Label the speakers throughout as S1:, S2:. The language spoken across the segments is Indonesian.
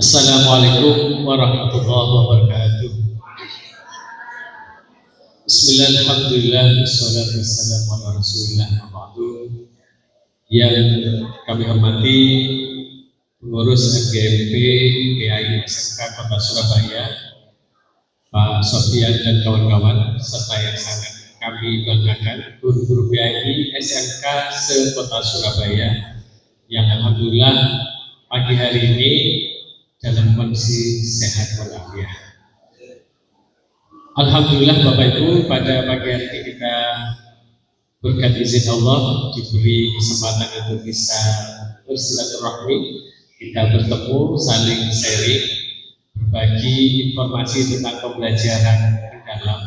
S1: Assalamualaikum warahmatullahi wabarakatuh. Bismillahirrahmanirrahim. Wassalatu wassalamu ala Rasulillah. Yang kami hormati pengurus FGMP GAI SMK Kota Surabaya, Pak Sofian dan kawan-kawan, serta yang sangat kami banggakan guru-guru GAI SMK se-Kota Surabaya yang alhamdulillah pagi hari ini dalam kondisi sehat walafiat. Alhamdulillah Bapak Ibu, pada pagi hari ini kita berkat izin Allah diberi kesempatan untuk bisa bersilaturahmi, kita bertemu, saling sharing, berbagi informasi tentang pembelajaran mendalam.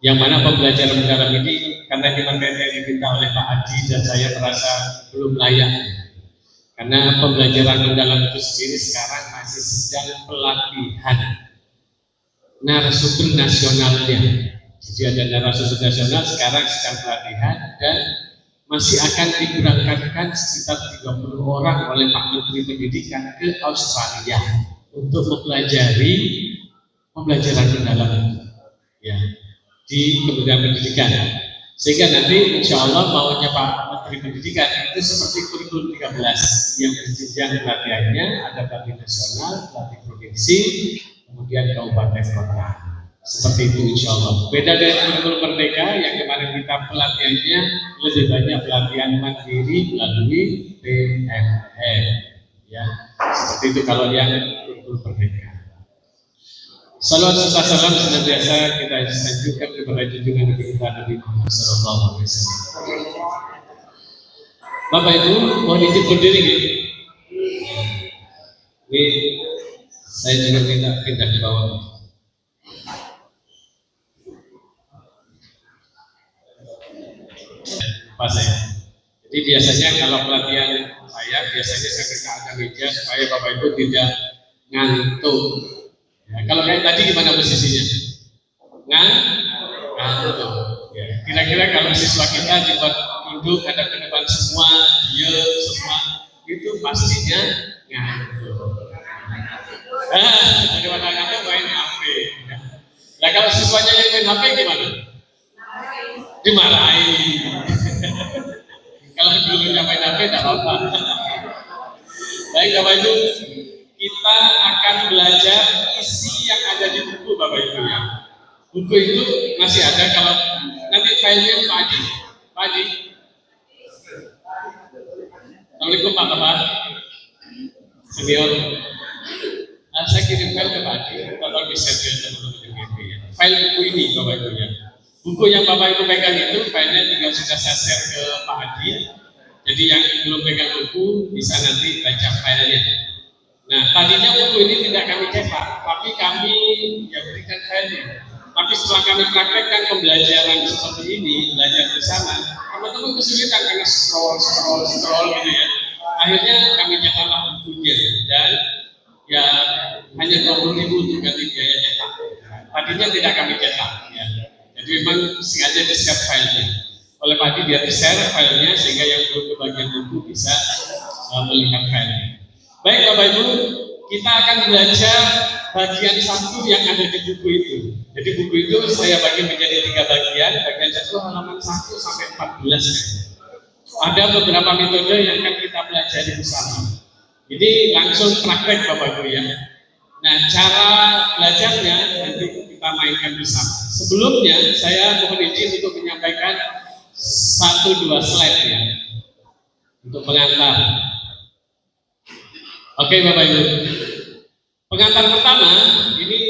S1: Yang mana pembelajaran mendalam ini karena di materi yang diminta oleh Pak Adi dan saya merasa belum layak. Karena pembelajaran mendalam itu sendiri sekarang masih sedang pelatihan narasumber nasionalnya. Jadi ada narasumber nasional sekarang sedang pelatihan dan masih akan diberangkatkan sekitar 30 orang oleh Pak Menteri Pendidikan ke Australia untuk mempelajari pembelajaran mendalam ya, di Kementerian Pendidikan. Sehingga nanti insya Allah maunya Pak Menteri Pendidikan itu seperti kurikulum 13 yang berjenjang pelatihannya, ada pelatih nasional, pelatih provinsi, kemudian kabupaten kota. Seperti itu insya Allah. Beda dari kurikulum Merdeka yang kemarin kita pelatihannya lebih banyak pelatihan mandiri melalui PMN. Ya, seperti itu kalau yang kurikulum Merdeka. Salawat serta salam senantiasa kita sanjungkan kepada junjungan Nabi kita Nabi Muhammad SAW. Bapak Ibu, mohon izin berdiri. Ini saya juga minta pindah ke bawah. Apa saya? Jadi biasanya kalau pelatihan saya biasanya ada meja supaya Bapak Ibu tidak ngantuk. Ya, kalau kayak tadi gimana posisinya? Ngantuk. Ya, kira-kira kalau siswa kita dibuat duduk ada ke depan semua, dia semua itu pastinya ngantuk. Bagaimana ngantuk main HP? Ya. Nah kalau siswanya yang main HP gimana? Dimarahi. Kalau dulunya main HP tidak apa-apa. Baik Bapak Ibu, kita akan belajar isi yang ada di buku Bapak Ibu ya. Buku itu masih ada, kalau nanti filenya Pak Adi. Assalamualaikum Pak Bapak senior. Saya kirim file ke Pak Adi, kalau bisa teman-teman ya. File buku ini Bapak Ibu ya. Buku yang Bapak Ibu pegang itu filenya juga sudah saya share ke Pak Adi. Jadi yang belum pegang buku bisa nanti baca filenya. Nah, tadinya buku ini tidak kami cetak, tapi kami ya berikan filenya. Tapi setelah kami praktekkan pembelajaran seperti ini, belajar bersama, teman-teman kesulitan karena scroll gitu ya. Akhirnya kami cetaklah bukunya dan ya hanya 20.000 untuk ganti biaya cetak. Tadinya tidak kami cetak ya. Jadi memang sengaja di-share filenya. Oleh Pak Adi biar di-share filenya sehingga yang belum kebagian buku bisa melihat filenya. Baik Bapak Ibu, kita akan belajar bagian satu yang ada di buku itu. Jadi buku itu saya bagi menjadi 3 bagian. Bagian 1 halaman 1 sampai 14. Ada beberapa metode yang akan kita pelajari bersama. Jadi langsung praktek Bapak Ibu ya. Nah cara belajarnya nanti kita mainkan bersama. Sebelumnya saya mohon izin untuk menyampaikan 1-2 slide ya untuk pengantar. Oke Bapak Ibu, pengantar pertama ini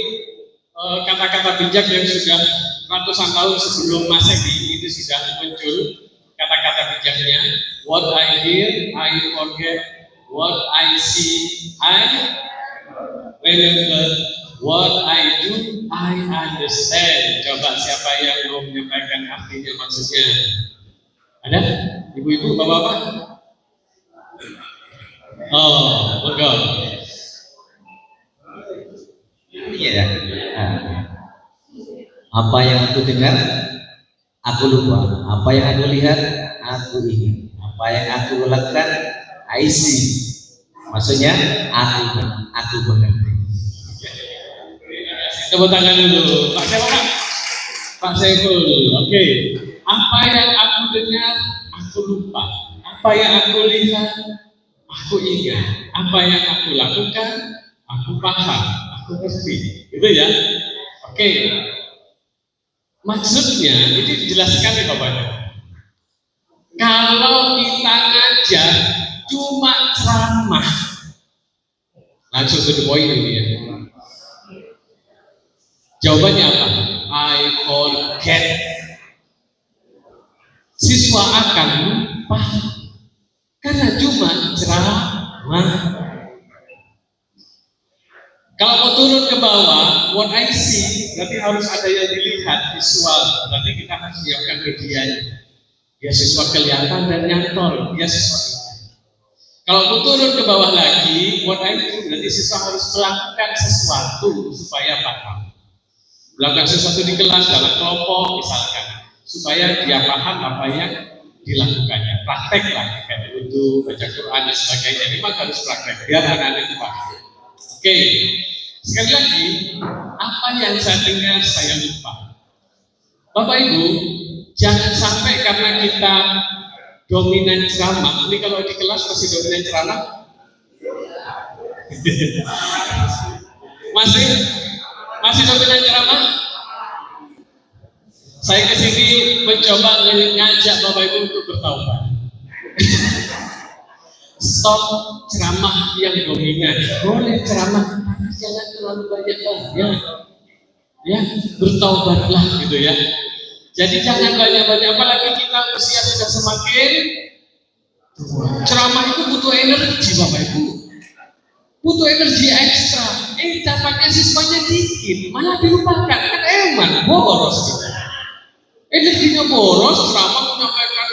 S1: kata-kata bijak yang sudah ratusan tahun sebelum Masehi itu sudah muncul kata-kata bijaknya. What I hear, I forget. What I see, I remember. What I do, I understand. Coba siapa yang mau menyampaikan artinya maksudnya? Ada? Ibu-ibu, bapak-bapak? Oh, betul.
S2: Iya. Apa yang aku dengar, aku lupa. Apa yang aku lihat, aku ingat. Apa yang aku lakukan, I see. Maksudnya aku mengerti.
S1: Tepuk tangan dulu. Pak siapa Pak? Pak Saiful. Oke. Apa yang aku dengar, aku lupa. Apa yang aku lihat, aku ingat. Apa yang aku lakukan, aku paham. Aku ngerti. Gitu ya. Oke. Maksudnya, ini dijelaskan ya Bapak. Kalau kita ngajar cuma ceramah, langsung to the point ini ya. Jawabannya apa? I forget. Siswa akan lupa karena cuma ceramah. Kalau mau turun ke bawah, what I see, berarti harus ada yang dilihat visual. Berarti kita harus siapkan medianya. Ya siswa kelihatan dan nyantol. Ya siswa. Kalau mau turun ke bawah lagi, what I do, berarti siswa harus melakukan sesuatu supaya paham. Melakukan sesuatu di kelas dalam kelompok misalkan, supaya dia paham apa yang dilakukannya. Praktek lah, kayak wudhu, baca Quran dan sebagainya. Memang harus praktek biar anak-anak itu paham. Oke, sekali lagi, apa yang saya dengar saya lupa. Bapak Ibu, jangan sampai karena kita dominan ceramah. Ini kalau di kelas masih dominan ceramah? Masih dominan ceramah? Saya kesini mencoba ngajak Bapak Ibu untuk bertaubat. Stop ceramah yang dominan. Boleh ceramah, tapi jangan terlalu banyak banyak. Ya, bertaubatlah gitu ya. Jadi jangan banyak-banyak, apalagi kita usia sudah semakin tua. Ceramah itu butuh energi Bapak Ibu. Butuh energi ekstra. Dapatnya siswanya dikit, malah dilupakan. Kan eman, boros gitu. Energinya boros, ceramah menyampaikan.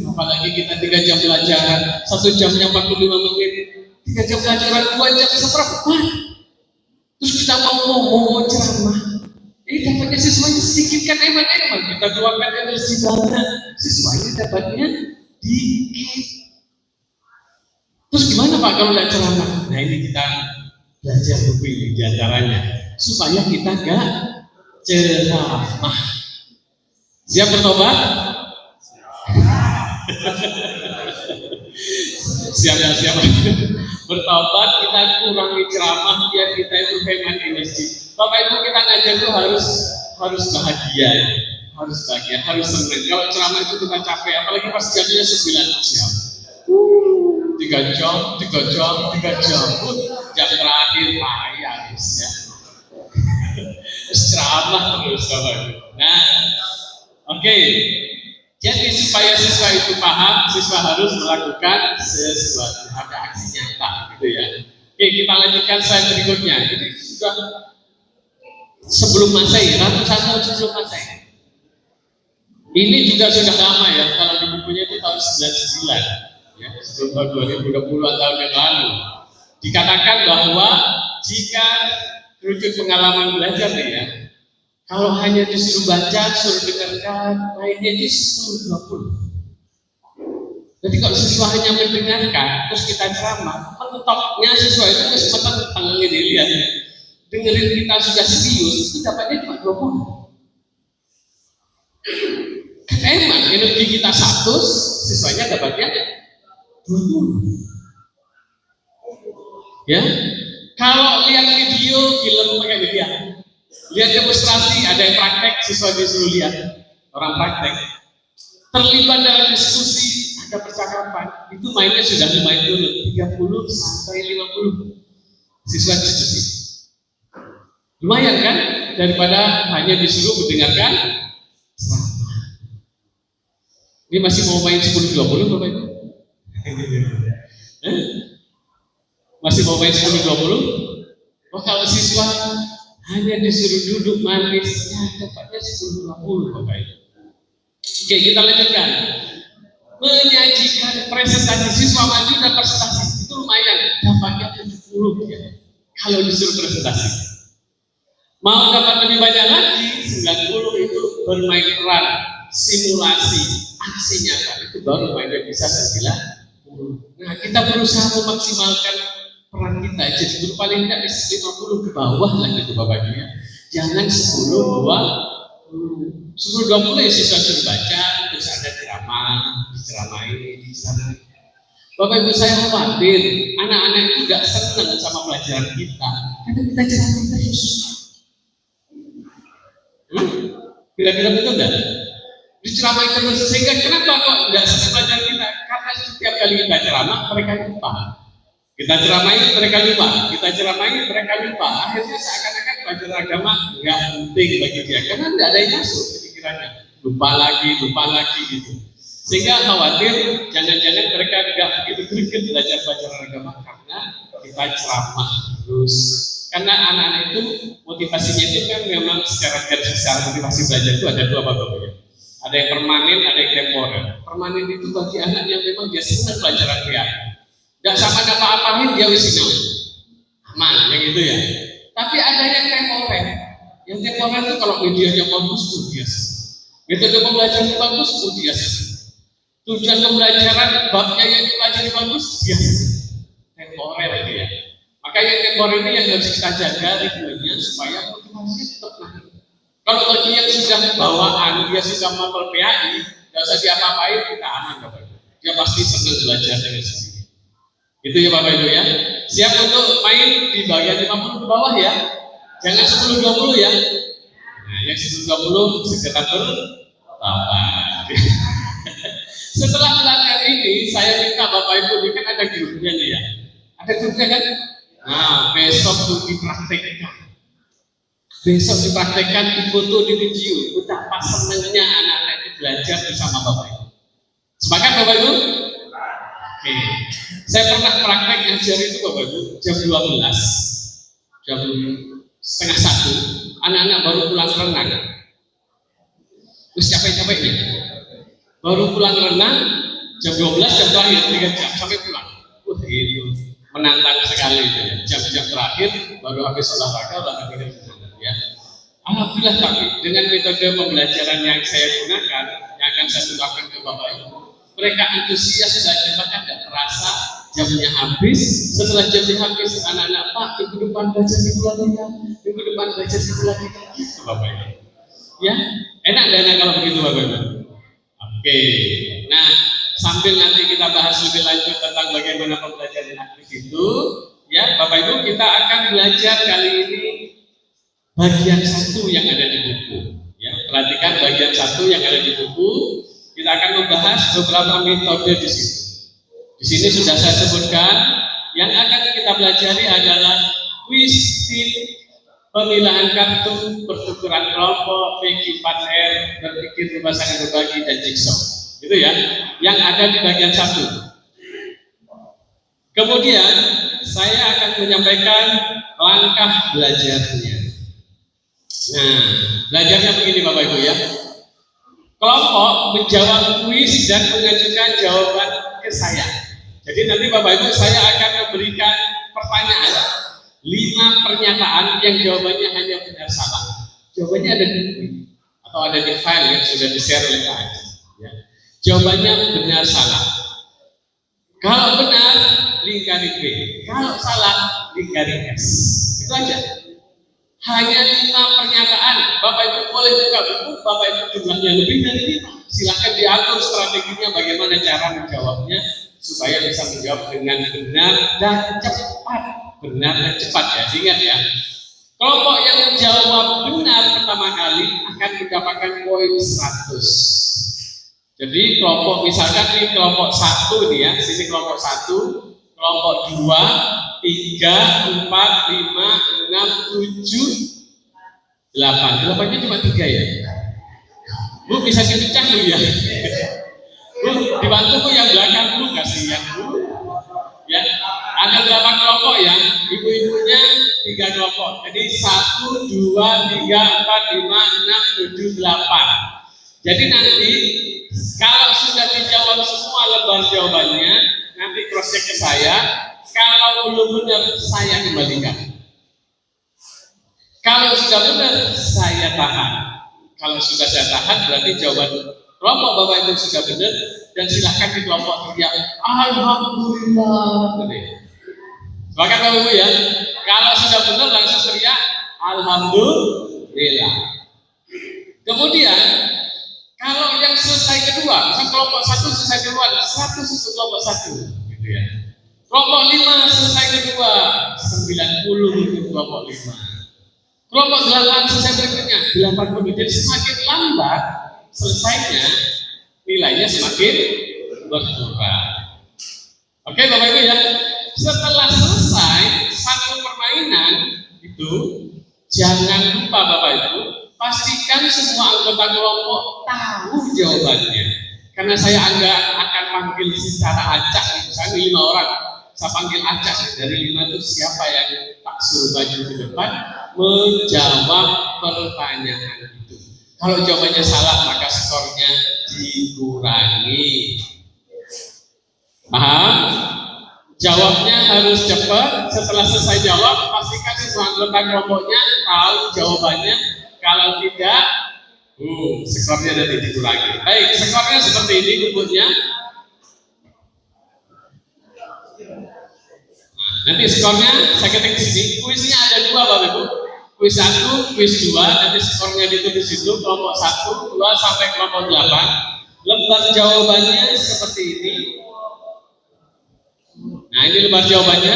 S1: Apalagi kita 3 jam pelajaran, 1 jamnya 45 menit, 3 jam pelajaran, 2 jam seperempat. Terus kita mau ceramah. Dapatnya siswanya sedikit kan eman. Kita keluarkan energi banyak, siswanya dapatnya dikit. Terus gimana Pak kalau nggak ceramah? Nah ini kita belajar buku ini diantaranya supaya kita nggak ceramah. Siap bertobat? Siap. Bertobat, kita kurangi ceramah biar kita itu hemat energi. Bapak Ibu kita ngajar itu harus bahagia, harus senang. Kalau ceramah itu kita capek, apalagi pas jamnya 9 jam. 3 jam. Jam terakhir payah ya. Ceramah terus Bapak Ibu. Nah, oke. Jadi supaya siswa itu paham, siswa harus melakukan sesuatu, ada aksi nyata, gitu ya. Oke, kita lanjutkan slide berikutnya. Ini sudah sebelum Masehi, ratusan tahun sebelum Masehi. Ini juga sudah lama ya, kalau di bukunya itu tahun 99, ya, sebelum tahun 2020 tahun yang lalu. Dikatakan bahwa jika rujuk pengalaman belajar nih ya, kalau hanya disuruh baca, suruh dengarkan, mainnya itu 10-20. Jadi kalau siswa hanya mendengarkan, terus kita ceramah, menetapnya siswa itu harus tangannya dilihat. Dengerin kita sudah serius, itu dapatnya cuma 20. Kan emang energi kita 100, siswanya dapatnya 20. Ya, kalau lihat video, film pakai media. Lihat demonstrasi, ada yang praktek, siswa disuruh lihat orang praktek. Terlibat dalam diskusi, ada percakapan, itu mainnya sudah lumayan turun, 30 sampai 50 siswa diskusi. Lumayan kan, daripada hanya disuruh mendengarkan ceramah. Ini masih mau main 10-20 Bapak Ibu? Masih mau main 10-20? Oh kalau siswa hanya disuruh duduk manis, ya dapatnya 10-20 Bapak Ibu. Oke, kita lanjutkan. Menyajikan presentasi siswa maju dan presentasi itu lumayan, dapatnya 70 ya. Kalau disuruh presentasi. Mau dapat lebih banyak lagi, 90 itu bermain peran, simulasi, aksi nyata itu baru mainnya bisa 90. Nah, kita berusaha memaksimalkan peran kita. Jadi guru paling tidak 50 ke bawah lah gitu Bapak Ibu ya. Jangan 10 bawah 10-20 ya siswa suruh baca, terus ada ceramah, diceramai. Bapak Ibu saya khawatir anak-anak itu gak senang sama pelajaran kita karena kita ceramai terus. Kira-kira betul enggak? Diceramai terus sehingga kenapa kok nggak senang pelajaran kita? Karena setiap kali kita ceramah mereka lupa. Kita ceramai mereka lupa. Kita ceramai mereka lupa. Akhirnya seakan-akan pelajaran agama nggak penting bagi dia karena nggak ada yang masuk ke pikirannya. Lupa lagi gitu. Sehingga khawatir jangan-jangan mereka nggak begitu greget belajar pelajaran agama karena kita ceramah terus. Karena anak-anak itu motivasinya itu kan memang secara garis besar motivasi belajar itu ada dua Bapak Ibu. Ada yang permanen, ada yang temporer. Permanen itu bagi anak yang memang dia senang pelajaran dia. Tidak sama apa-apain dia wisinya aman, yang itu ya. Tapi ada yang temporer. Yang temporer itu kalau medianya bagus tuh biasa. Metode pembelajaran bagus tuh biasa. Tujuan pembelajaran babnya yang dipelajari bagus biasa. Temporer dia. Maka yang temporer ini yang harus kita jaga ritmenya supaya motivasinya tetap naik. Kalau bagi yang sudah bawaan, dia sudah mapel PAI, tidak usah diapa-apain, kita aman Bapak Ibu. Dia pasti senang belajar dengan sendiri. Itu ya Bapak Ibu ya. Siap untuk main di bagian 50 ke bawah ya. Jangan 10-20 ya. Nah, yang 10-20 segera bertambah. Setelah pelatihan ini, saya minta Bapak Ibu, ini kan ada grupnya nih ya. Ada grupnya kan? Nah, besok tuh dipraktekkan. Besok dipraktekkan, difoto, di video. Betapa senangnya anak-anak itu belajar bersama Bapak Ibu. Sepakat Bapak Ibu? Oke. Saya pernah praktek ngajar itu Bapak Ibu jam 12, jam setengah 1. Anak-anak baru pulang renang. Terus capek-capeknya. Baru pulang renang, jam 12 jam terakhir 3 jam sampai pulang. Itu menantang sekali itu ya. Jam-jam terakhir baru habis olahraga ya. Alhamdulillah tapi dengan metode pembelajaran yang saya gunakan, yang akan saya tularkan ke Bapak Ibu, mereka antusias belajar bahkan tidak terasa jamnya habis. Setelah jamnya habis, anak-anak Pak minggu depan belajar di bulan ini, minggu depan belajar di bulan ini, Bapak Ibu. Ya, enak dan kalau begitu Bapak Ibu. Oke, nah sambil nanti kita bahas lebih lanjut tentang bagaimana pembelajaran aktif itu, ya Bapak Ibu kita akan belajar kali ini bagian 1 yang ada di buku. Ya, perhatikan bagian 1 yang ada di buku. Kita akan membahas beberapa metode di situ. Di sini sudah saya sebutkan. Yang akan kita pelajari adalah quiz team, pemilahan kartu, pertukaran kelompok, PQ4R, berpikir pasangan berbagi dan jigsaw. Itu ya, yang ada di bagian 1. Kemudian saya akan menyampaikan langkah belajarnya. Nah, belajarnya begini Bapak Ibu ya. Kelompok menjawab kuis dan mengajukan jawaban ke saya. Jadi nanti Bapak Ibu saya akan memberikan pertanyaan 5 pernyataan yang jawabannya hanya benar salah. Jawabannya ada di buku atau ada di file yang sudah di-share oleh Pak Haji. Ya. Jawabannya benar salah. Kalau benar lingkari B, kalau salah lingkari S. Itu aja. Hanya 5 pernyataan. Bapak Ibu boleh buka buku, Bapak Ibu jumlahnya lebih dari 5. Silakan diatur strateginya bagaimana cara menjawabnya supaya bisa menjawab dengan benar dan cepat. Benar dan cepat ya, ingat ya. Kelompok yang menjawab benar pertama kali akan mendapatkan poin 100. Jadi kelompok misalkan ini kelompok 1 nih ya, sini kelompok 1, kelompok 2, 3, 4, 5, 6, 7, 8. 8-nya cuma 3 ya. Bu bisa dipecah dulu ya. Bu dibantu Bu yang belakang Bu, kasihan Bu. Ya, ada berapa kelompok ya? Ibu-ibunya 3 kelompok. Jadi 1, 2, 3, 4, 5, 6, 7, 8. Jadi nanti kalau sudah dijawab semua lembar jawabannya, nanti cross check ke saya. Kalau belum benar, saya kembalikan. Kalau sudah benar, saya tahan. Kalau sudah saya tahan, berarti jawaban kelompok Bapak Ibu sudah benar, dan silakan di kelompok teriak alhamdulillah. Bahkan Bapak Ibu ya, kalau sudah benar langsung teriak alhamdulillah. Kemudian kalau yang selesai kedua, misal kelompok 1 selesai duluan, 1 susul kelompok 1, gitu ya. Kelompok 5 selesai kedua, 90 itu kelompok 5. Kelompok 8 selesai berikutnya, 80. Jadi semakin lambat selesainya, nilainya semakin berkurang. Oke Bapak Ibu ya, setelah selesai satu permainan itu, jangan lupa Bapak Ibu, pastikan semua anggota kelompok tahu jawabannya. Karena saya akan panggil secara acak, misalnya 5 orang, saya panggil acak dari 5 itu siapa yang tak suruh maju ke depan menjawab pertanyaan itu. Kalau jawabannya salah maka skornya dikurangi. Paham? Jawabnya harus cepat. Setelah selesai jawab, pastikan semua anggota kelompoknya tahu jawabannya. Kalau tidak, skornya nanti dikurangi. Baik, skornya seperti ini kubutnya. Nanti skornya saya ketik di sini. Kuisnya ada 2 Bapak Ibu. Kuis 1, kuis 2. Nanti skornya ditulis di situ. Kelompok 1, 2 sampai kelompok 8. Lembar jawabannya seperti ini. Nah ini lembar jawabannya.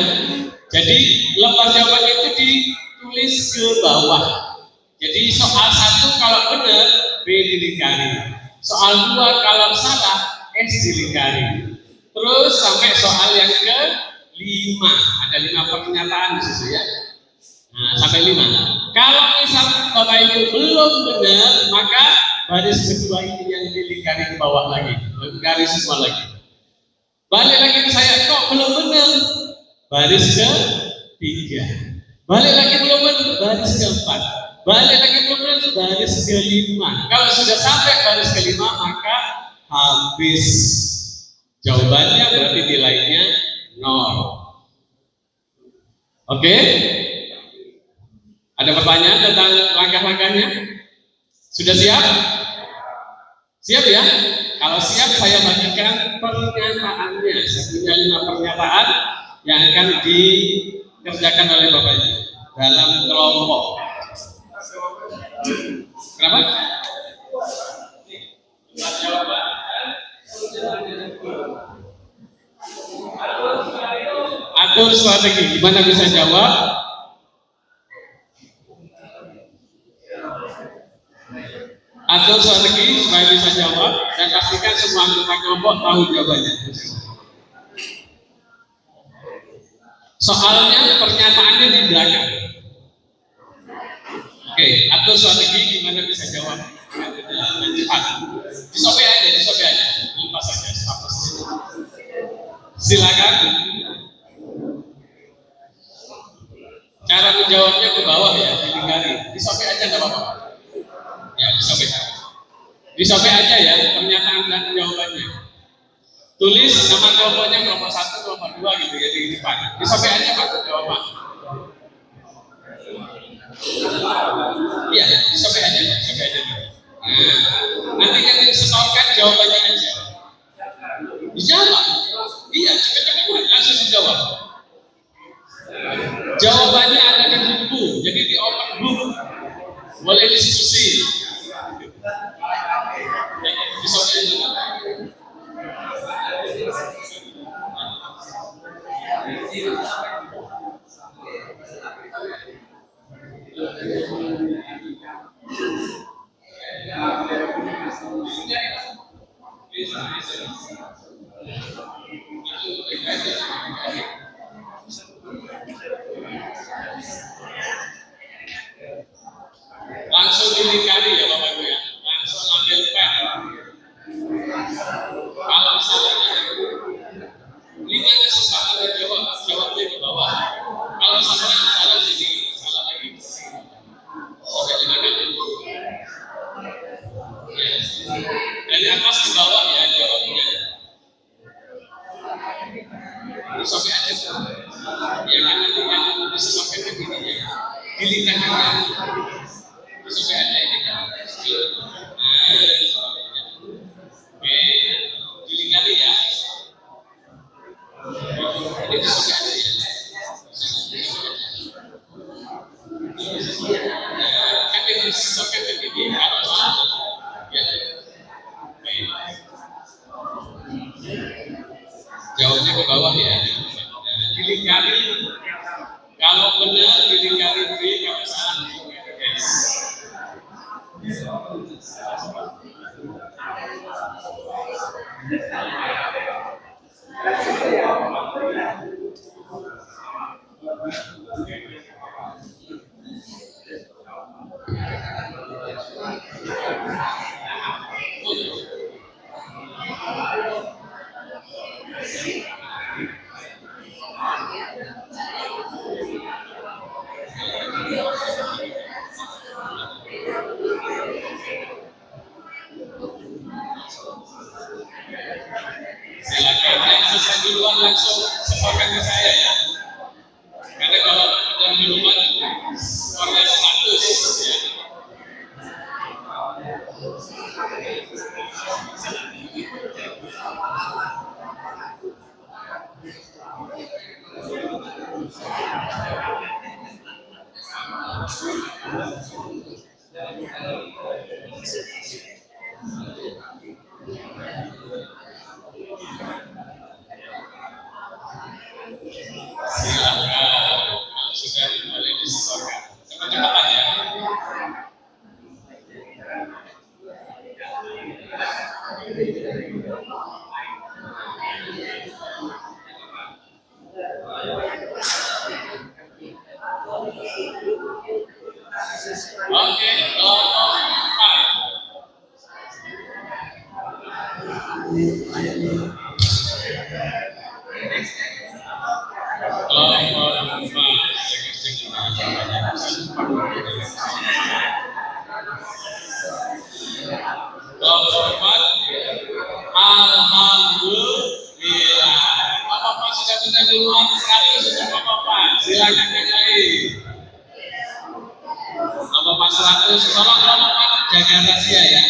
S1: Jadi lembar jawabannya itu ditulis ke bawah. Jadi soal 1 kalau benar B dilingkari. Soal 2 kalau salah S dilingkari. Terus sampai soal yang ke 5. Ada 5 pernyataan di situ ya. Nah, sampai 5. Kalau misal Bapak Ibu belum benar, maka baris kedua ini yang dilingkari ke bawah lagi. Garis semua lagi. Balik lagi ke saya, kok belum benar? Baris ke 3. Balik lagi belum benar, baris ke 4. Balik lagi belum benar, baris ke 5. Kalau sudah sampai baris ke 5, maka habis. Jawabannya berarti nilainya 0. Oke? Ada pertanyaan tentang langkah-langkahnya? Sudah siap? Siap ya? Kalau siap saya bagikan pernyataannya. Saya punya 5 pernyataan yang akan dikerjakan oleh Bapak Ibu dalam kelompok. Kenapa? Atur strategi. Gimana bisa jawab? Atur strategi supaya bisa jawab dan pastikan semua anggota kelompok tahu jawabannya. Soalnya pernyataannya di belakang. Oke, atur strategi gimana bisa jawab dengan cepat. Disobek aja. Lepas saja, stop. Silakan. Cara menjawabnya ke bawah ya, dilingkari. Disobek aja nggak apa-apa. Ya, disobek aja ya pernyataan dan jawabannya. Tulis nama kelompoknya kelompok 1, kelompok 2 gitu ya di depan. Disobek aja Pak jawaban. Iya, disobek aja. Nah, nanti kan disetorkan jawabannya aja. Dijawab. Iya, cepet-cepet langsung dijawab. Jawabannya ada di buku, jadi di open book. Boleh diskusi. Disobek aja. Langsung dilingkari ya Bapak Ibu ya. Langsung ambil pen. Kalau misalnya 5 susah ada jawabnya di bawah. Kalau sampai salah jadi salah lagi. Sampai 5 kali. Ya. Dari atas ke bawah ya jawabnya. Disobek aja. Ya kan nanti yang disobek ke gini ya. Dilingkarkan. Disobek aja ini kan. Oke. Dilingkarkan. Kalau benar dilingkari B, kalau salah S. Silakan yang selesai duluan langsung setorkan ke saya ya. Karena kalau yang duluan skornya 100 ya. Silakan kalau sudah boleh disetorkan. Cepat-cepatan ya. Oke, kelompok 4. Kelompok 4. Alhamdulillah. Bapak sudah benar duluan 100 sudah Bapak. Silakan yang lain. Bapak 100, tolong kelompok 4 jaga rahasia ya.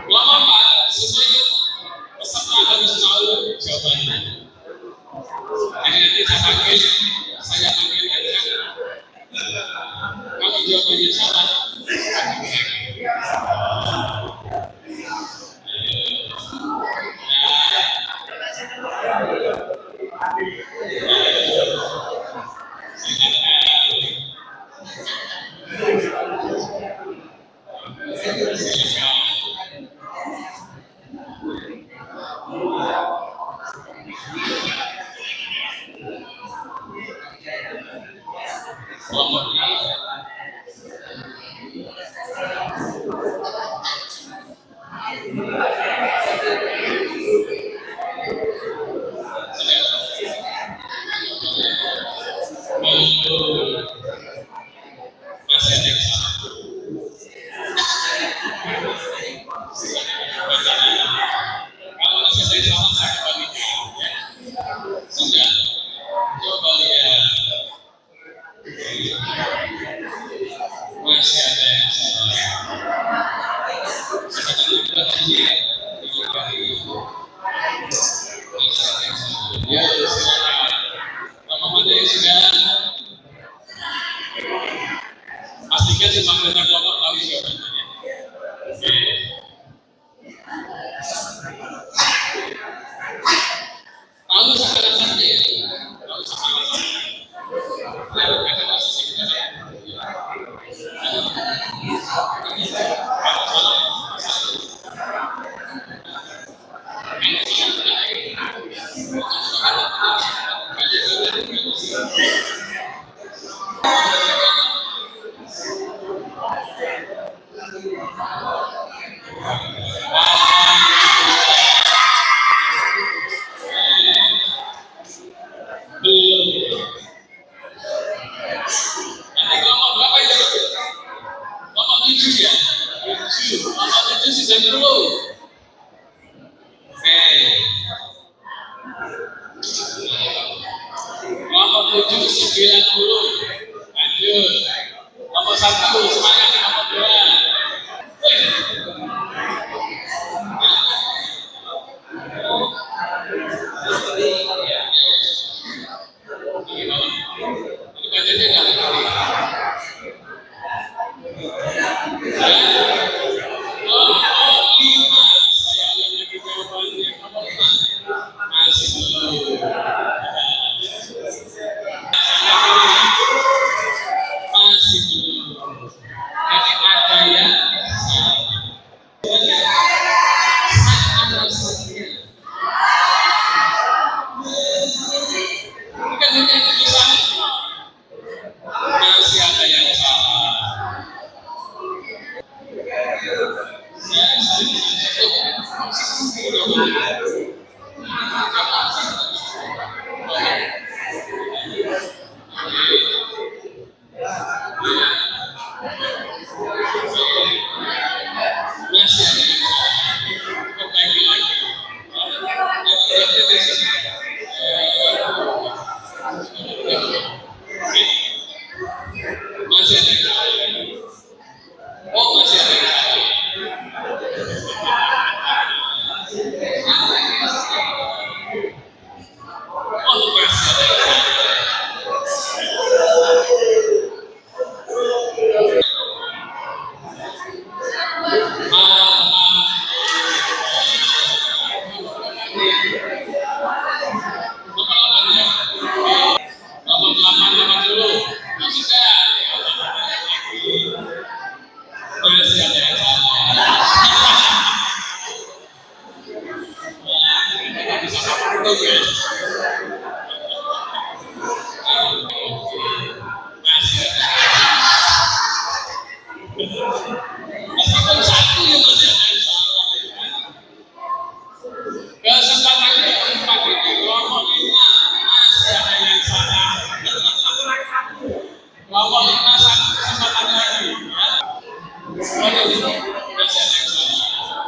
S1: Kelompok 4 semuanya peserta harus tahu jawabannya. Jadi nanti saya panggil aja. Kalau jawabannya salah, ya silakan. Bapak ada yang sudah pastikan semua anggota kelompok tahu jawabannya. Oke. Tahu sekarang saja ya. Tahu sekarang saja. Ada masih kita ya. Nomor 7 90. Lanjut. Nomor 1 semangat nomor 2. Masih belum. Kelompok 5 satu kesempatan lagi. Ya. Waduh, masih ada yang salah.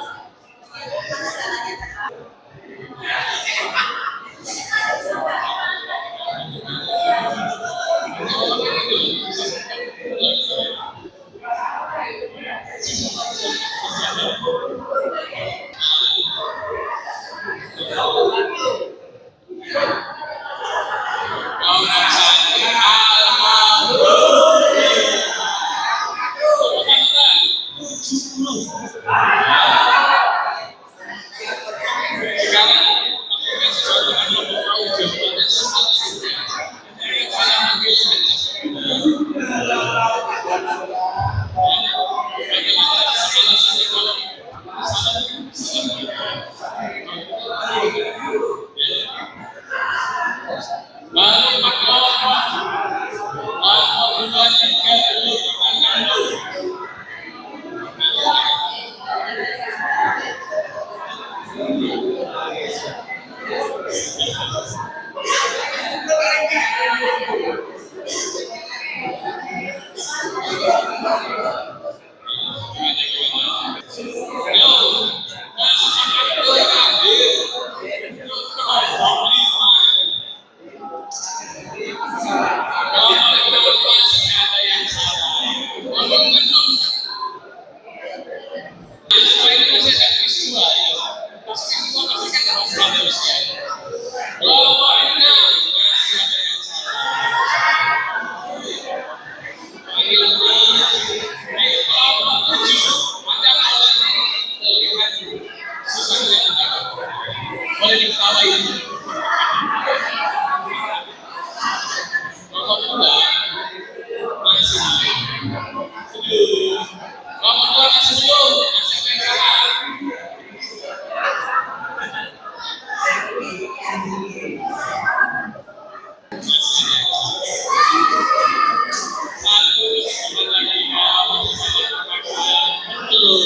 S1: Boleh diketawain. Nomor 2 masih nomor 2 masih belum, masih ada yang salah. Satu kesempatan lagi ya, masih salah belum.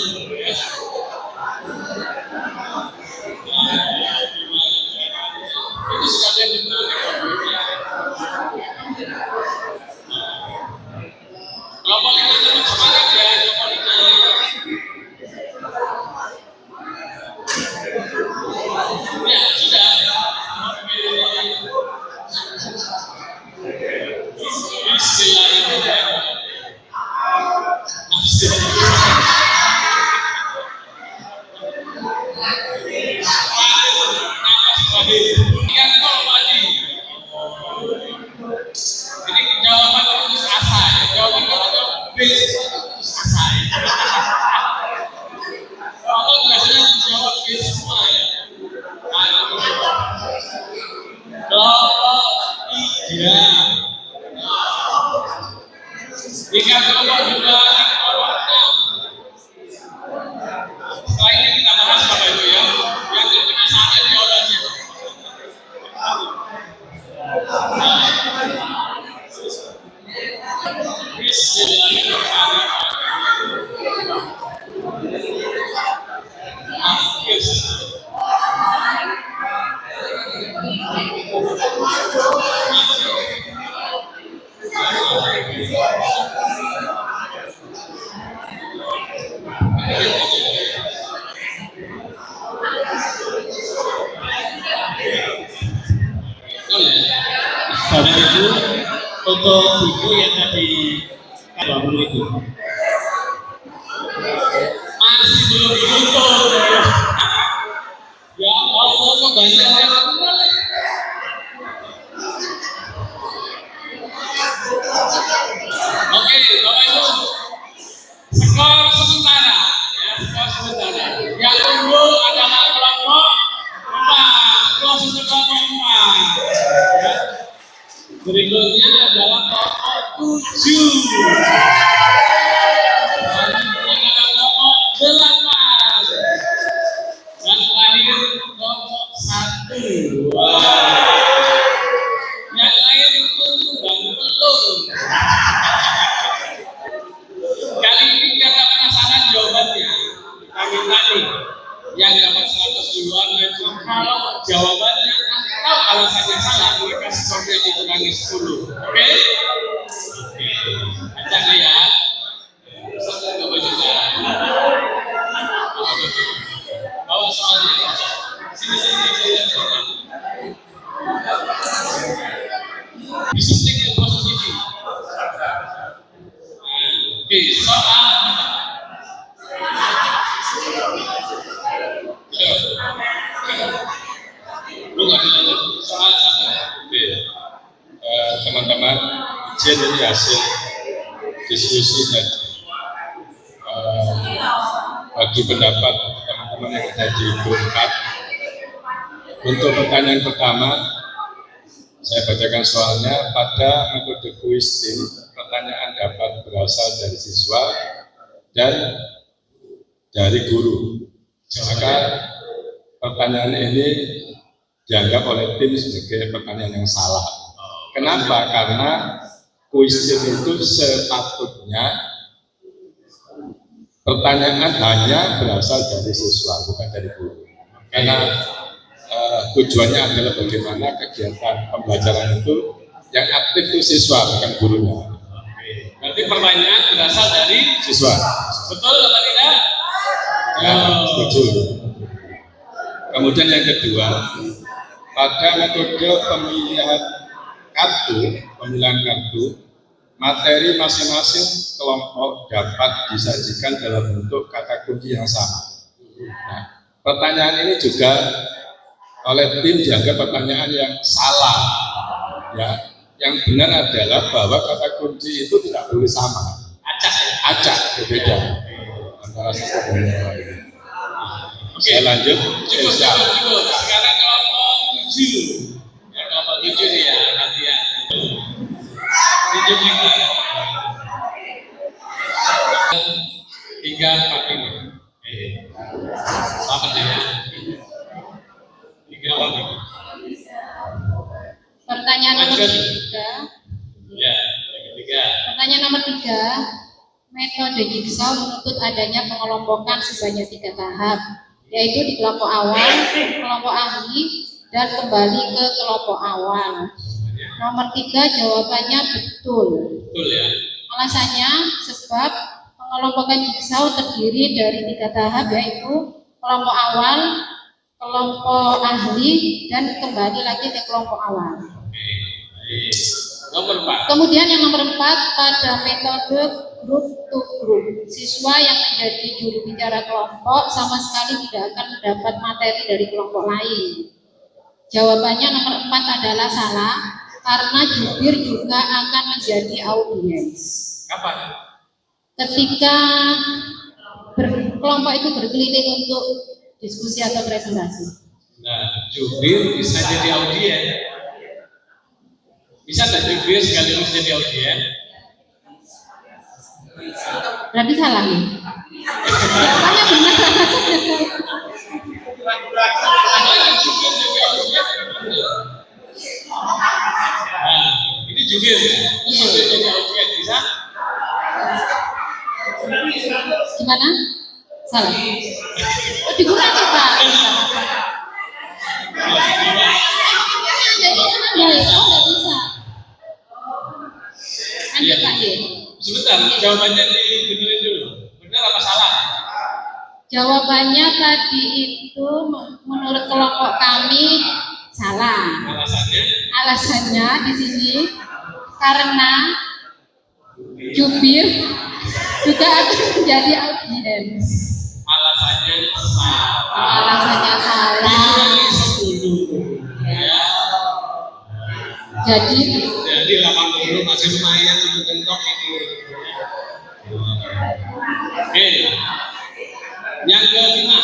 S1: Itu sudah ada di mana? Kelompok kita tetap semangat ya, kelompok kita. Ya sudah. Istilah itu ya. Yang kalau tadi, ini jawaban putus asa ya. Jawaban kalau B putus asa ya. Kalau biasanya jawab B semua ya. Kelompok 3. Jika kelompok 2, kelompok 6. Setelah ini kita bahas Bapak Ibu ya. Yang kedua saatnya jawabannya. Bapak Ibu, untuk buku yang tadi 20 itu masih belum ditutup. Ya Allah, kok banyak yang kembali. Oke, Bapak Ibu, skor sementara. Ya, skor sementara. Yang unggul adalah kelompok 4. Skor sementara 4. Ya. Berikutnya adalah kelompok 7. Adalah kelompok 8. Dan terakhir kelompok 1. Yang lain itu dan belum. Kali ini karena penasaran jawabannya, kami tadi yang dapat 100 duluan dan kalau jawabannya atau alasannya salah, mereka skornya dikurangi 10. Oke? teman-teman, izin ini hasil diskusi dan bagi pendapat teman-teman yang ada di grup 4. Untuk pertanyaan pertama, saya bacakan soalnya. Pada metode kuis tim, pertanyaan dapat berasal dari siswa dan dari guru. Maka pertanyaan ini dianggap oleh tim sebagai pertanyaan yang salah. Kenapa? Karena kuis tim itu sepatutnya pertanyaan hanya berasal dari siswa, bukan dari guru. Karena tujuannya adalah bagaimana kegiatan pembelajaran itu yang aktif itu siswa, bukan gurunya.
S3: Berarti pertanyaan berasal dari
S1: Siswa.
S3: betul atau tidak?
S1: Ya, setuju. Kemudian yang kedua, pada metode pemilihan kartu, materi masing-masing kelompok dapat disajikan dalam bentuk kata kunci yang sama. Nah, pertanyaan ini juga oleh tim dianggap pertanyaan yang salah. Ya, yang benar adalah bahwa kata kunci itu tidak boleh sama. Acak, berbeda antara satu dan yang lain. Saya lanjut.
S3: Cukup. Sekarang kelompok 7. Ya, kelompok 7 nih ya, latihan. 7 lagi. 3, 4 ini. Selamat ya. 3, 4 ini.
S4: Pertanyaan nomor
S3: Lanjut.
S4: 3.
S3: Ya, yang ketiga.
S4: Pertanyaan nomor 3. Metode jigsaw menuntut adanya pengelompokan sebanyak 3 tahap, yaitu di kelompok awal, kelompok ahli, dan kembali ke kelompok awal. Nomor 3 jawabannya betul.
S3: Betul ya.
S4: Alasannya sebab pengelompokan jigsaw terdiri dari 3 tahap, yaitu kelompok awal, kelompok ahli, dan kembali lagi ke kelompok awal.
S3: Baik. Nomor 4.
S4: Kemudian yang nomor 4, pada metode group to group, siswa yang menjadi juru bicara kelompok sama sekali tidak akan mendapat materi dari kelompok lain. Jawabannya nomor 4 adalah salah, karena jubir juga akan menjadi audiens.
S3: Kapan?
S4: Ketika kelompok itu berkeliling untuk diskusi atau presentasi.
S3: Nah, jubir bisa jadi audien. Bisa nggak jubir sekaligus jadi audien?
S4: Berarti salah nih. Jawabannya benar.
S3: Nah, jubir jadi audien. Nah, ini jubir ya? Jubir jadi audien bisa?
S4: Gimana? Salah. Oh, dikurangi Pak. Jadi kan ada itu nggak bisa. Lanjut Pak Dir.
S3: Sebentar, jawabannya dibenerin dulu. Benar apa salah?
S4: Jawabannya tadi itu menurut kelompok kami salah.
S3: Alasannya?
S4: Alasannya di sini karena jubir juga akan menjadi audiens.
S3: Alasannya salah.
S4: Alasannya salah.
S3: Ya.
S4: Jadi
S3: 80 masih lumayan untuk kentok itu. Oke. Yang kelima.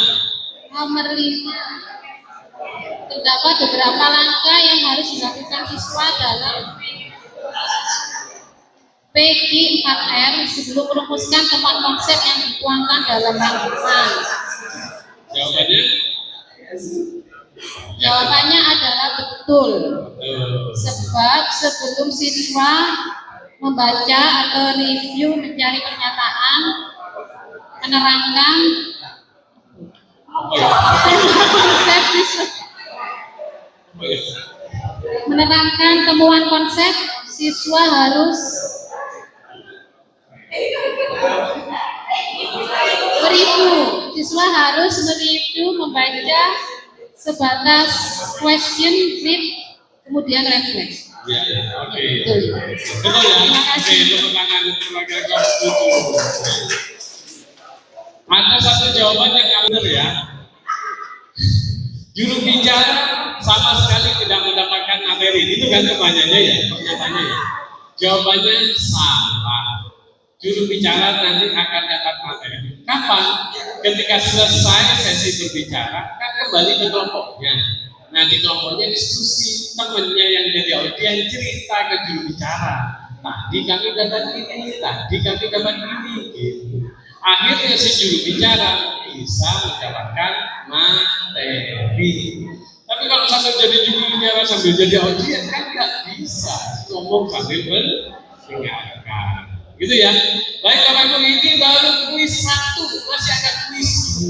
S4: nomor 5, terdapat beberapa langkah yang harus dilakukan siswa dalam PG4R sebelum merumuskan temuan konsep yang dituangkan dalam halaman.
S3: Jawabannya?
S4: Jawabannya adalah betul. Sebab sebelum siswa membaca atau review mencari pernyataan, menerangkan konsep menerangkan temuan konsep, siswa harus mereview. Siswa harus mereview, membaca sebatas question, read, kemudian refleks.
S3: Ya, oke.
S4: Betul.
S3: Betul ya?
S4: Terima kasih.
S3: Oke, tepuk tangan keluarga kelas 7. Ada satu jawaban yang nggak benar ya. Juru bicara sama sekali tidak mendapatkan materi. Itu kan pertanyaannya ya, pernyataannya ya.
S1: Jawabannya salah. Juru bicara nanti akan dapat materi. Kapan? Ketika selesai sesi berbicara, kan kembali ke kelompoknya. Nah di kelompoknya diskusi, temennya yang jadi audiens cerita ke juru bicara. Tadi kami dapat ini, tadi kami dapat ini, gitu. Akhirnya si juru bicara bisa mendapatkan materi. Tapi kalau sambil jadi juru bicara sambil jadi audiens kan nggak bisa ngomong sambil mendengarkan. Gitu ya. Baik Bapak Ibu, ini baru kuis 1, masih ada kuis 2.